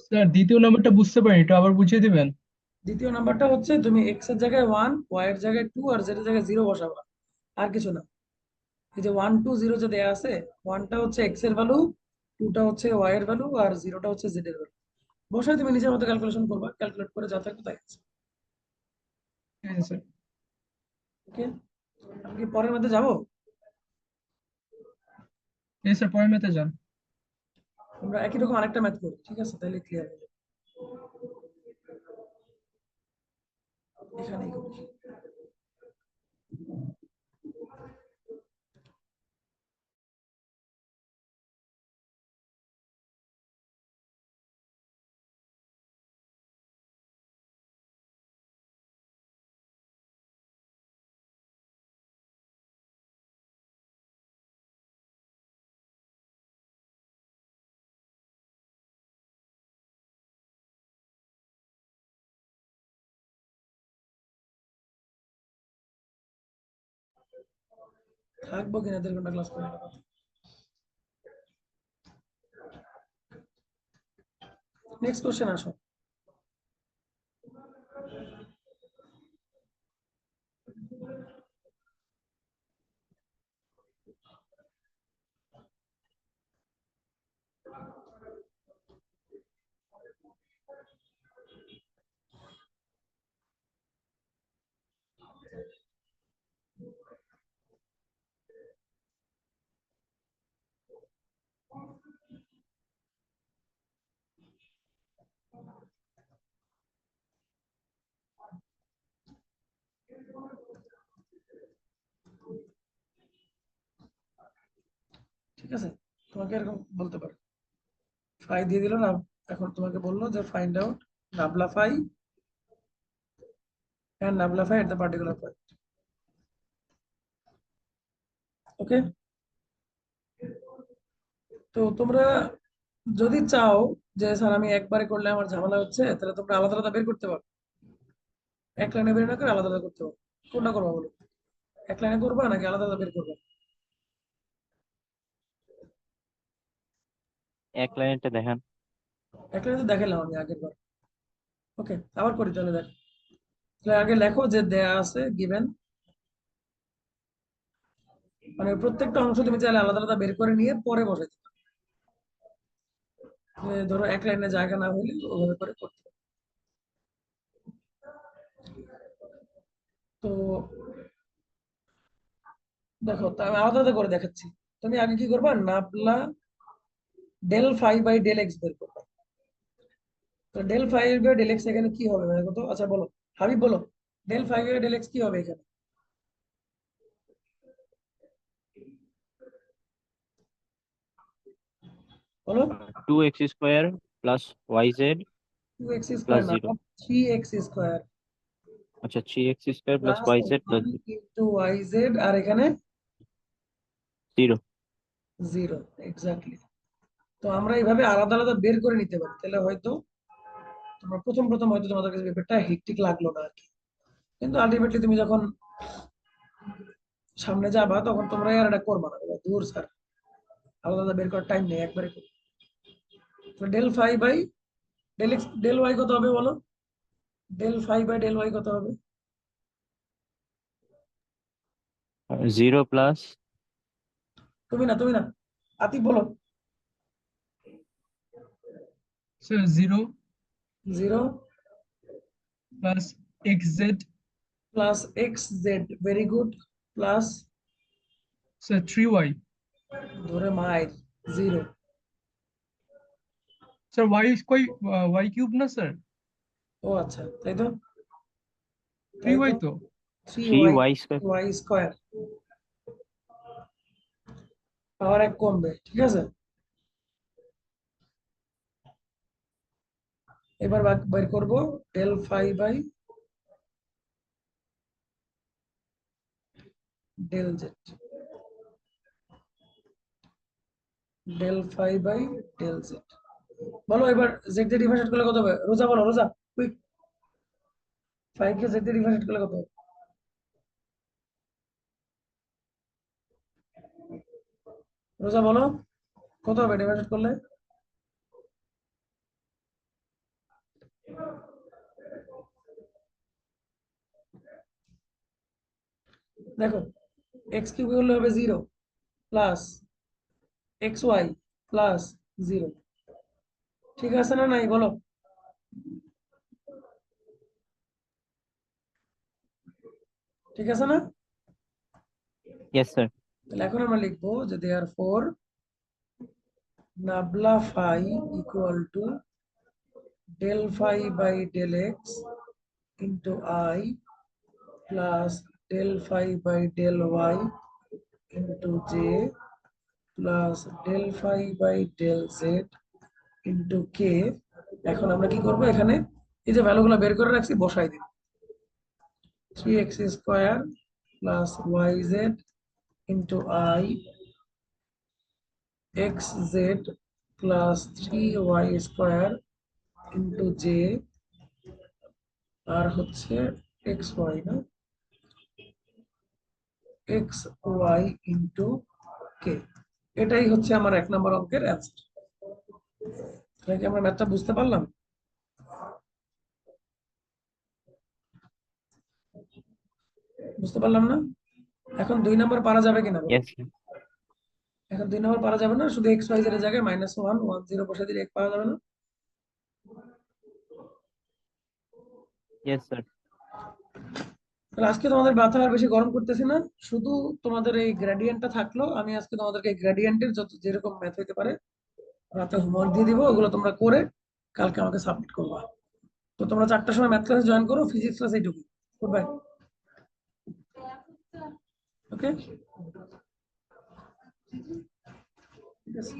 Sir দ্বিতীয় নাম্বারটা বুঝতে পারিনি, এটা আবার বুঝিয়ে দিবেন? দ্বিতীয় নাম্বারটা হচ্ছে তুমি এক্স এর জায়গায় 1, ওয়াই এর জায়গায় 2 আর জেড এর জায়গায় 0 বসাবা, আর কিছু না। এই যে 1 2 0 যে দেয়া আছে, 1টা হচ্ছে এক্স এর ভ্যালু, 2টা হচ্ছে ওয়াই এর ভ্যালু, আর 0টা হচ্ছে জেড এর ভ্যালু। বসাই তুমি নিজের মতো ক্যালকুলেশন করবা, ক্যালকুলেট করে যা থাকবে তাই আছে। ঠিক আছে স্যার। ওকে, আমি কি পরের মধ্যে যাবো? এই স্যার পরের ম্যাথে যান। আমরা একই রকম আরেকটা ম্যাথ করি, ঠিক আছে? তাহলে ক্লিয়ার হয়ে যাবে। এখানেই করি। থাকবো কিনা 1.5 ঘন্টা ক্লাস করে? নেক্সট কোশ্চেন আসো। ঠিক আছে, তোমাকে এরকম বলতে পারো, ফাই দিয়ে দিল না, এখন তোমাকে বললো যে find out nabla phi and nabla phi at the particular point. Okay, তো তোমরা যদি চাও যে স্যার আমি একবারে করলে আমার ঝামেলা হচ্ছে, তাহলে তোমরা আলাদা আলাদা বের করতে পারো। এক লাইনে বের না করে আলাদা আলাদা করতে পারো। কোনটা করবা বলো? এক লাইনে করবা নাকি আলাদা আলাদা বের করবা? এক লাইনটা দেখান। এক লাইনে তো দেখালাম আমি আগের বার। ওকে, আবার করি তাহলে, দেখো। তাহলে আগে লেখো যে দেয়া আছে গিভেন, মানে প্রত্যেকটা অংশ তুমি চাইলে আলাদা আলাদা বের করে নিয়ে পরে বসাইতে পারো। যে ধরো এক লাইনে জায়গা না হইলে ওভাবে করে করতে পারো। তো দেখো, তা আমি আলাদা আলাদা করে দেখাচ্ছি। তুমি আগে কি করবা, nabla del phi by del x বের করবা। তো del phi by del x এখানে কি হবে মানে কত? আচ্ছা বলো, হাবিব বলো, del phi by del x কি হবে এখানে? বলো। 2x² plus YZ 2x² plus না, 0। 3x²। আচ্ছা, 3x² plus plus YZ plus 1 into Y Z, আর এখানে 0। 0। এক্স্যাক্টলি। তো আমরা এইভাবে আলাদা আলাদা বের করে নিতে পারি, তাহলে হয়তো তোমরা প্রথম প্রথম হয়তো তোমাদের কাছে ব্যাপারটা হেক্টিক লাগলো না আর কি। কিন্তু আলটিমেটলি তুমি যখন সামনে যাবা তখন তোমরা আর এটা করবা না, বলবা, দূর স্যার, আলাদা আলাদা বের করার টাইম নেই, একবারে করো। তো del phi by del x del y কত হবে বলো? Del phi by del y কত হবে? 0 প্লাস তুমি না, আতিক বলো। Sir 0 0 plus x z. Plus x z, very good. Plus, sir 3y। ধরে মায়ের 0। Sir y square, y cube না স্যার? ও আচ্ছা, তাই তো, থ্রি তাই তো। ওয়াই তো। Three y. Y square. Power এক কমবে, ঠিক আছে। এবার বের করবো del phi by del z, del phi by del z. বলো এবার জেড দিয়ে ডিভাইড করলে কত হবে? রোজা বলো, রোজা, কুইক। ফাইভ কে জেড দিয়ে ডিভাইড করলে কত হবে? রোজা বলো, কত হবে ডিভাইড করলে? দেখো এক্স কিউব হলে হবে 0 প্লাস এক্স ওয়াই প্লাস 0। ঠিক আছে না নাই বলো? ঠিক আছে না? Yes, sir. তাহলে এখন আমরা লিখবো যে therefore nabla phi equal to del phi by del x into i plus del phi by del y into j plus del phi by del z into k. এখন আমরা কি করব, এখানে এই যে ভ্যালুগুলো বের করে রাখছি বসাই দিই। 3x square plus y z into i x z plus 3y square into j আর হচ্ছে এক্স ওয়াই না এক্স ওয়াই ইন্টু কে। এটাই হচ্ছে আমার 1 নম্বর অঙ্কের অ্যান্সার। তাহলে কি আমরা ম্যাথটা বুঝতে পারলাম? বুঝতে পারলাম না? এখন 2 নম্বর পারা যাবে কিনা বলো? Yes, sir. এখন 2 নম্বর পারা যাবে না, শুধু এক্স ওয়াই জেড এর জায়গায় -1 10 বসে দিলে এক পাওয়া যাবে না? Yes, sir. তাহলে আজকে তোমাদের মাথা আর বেশি গরম করতেছি না, শুধু তোমাদের এই গ্রেডিয়েন্টটা থাকলো। আমি আজকে তোমাদেরকে গ্রেডিয়েন্টের যত যেরকম ম্যাথ হইতে পারে রাতে হোমওয়ার্ক দিয়ে দিব, ওগুলো তোমরা করে কালকে আমাকে সাবমিট করবা। তো তোমরা 4টার সময় ম্যাথ ক্লাসে জয়েন করো, ফিজিক্স ক্লাস এইটুকু। Good bye. ওকে, ঠিক আছে।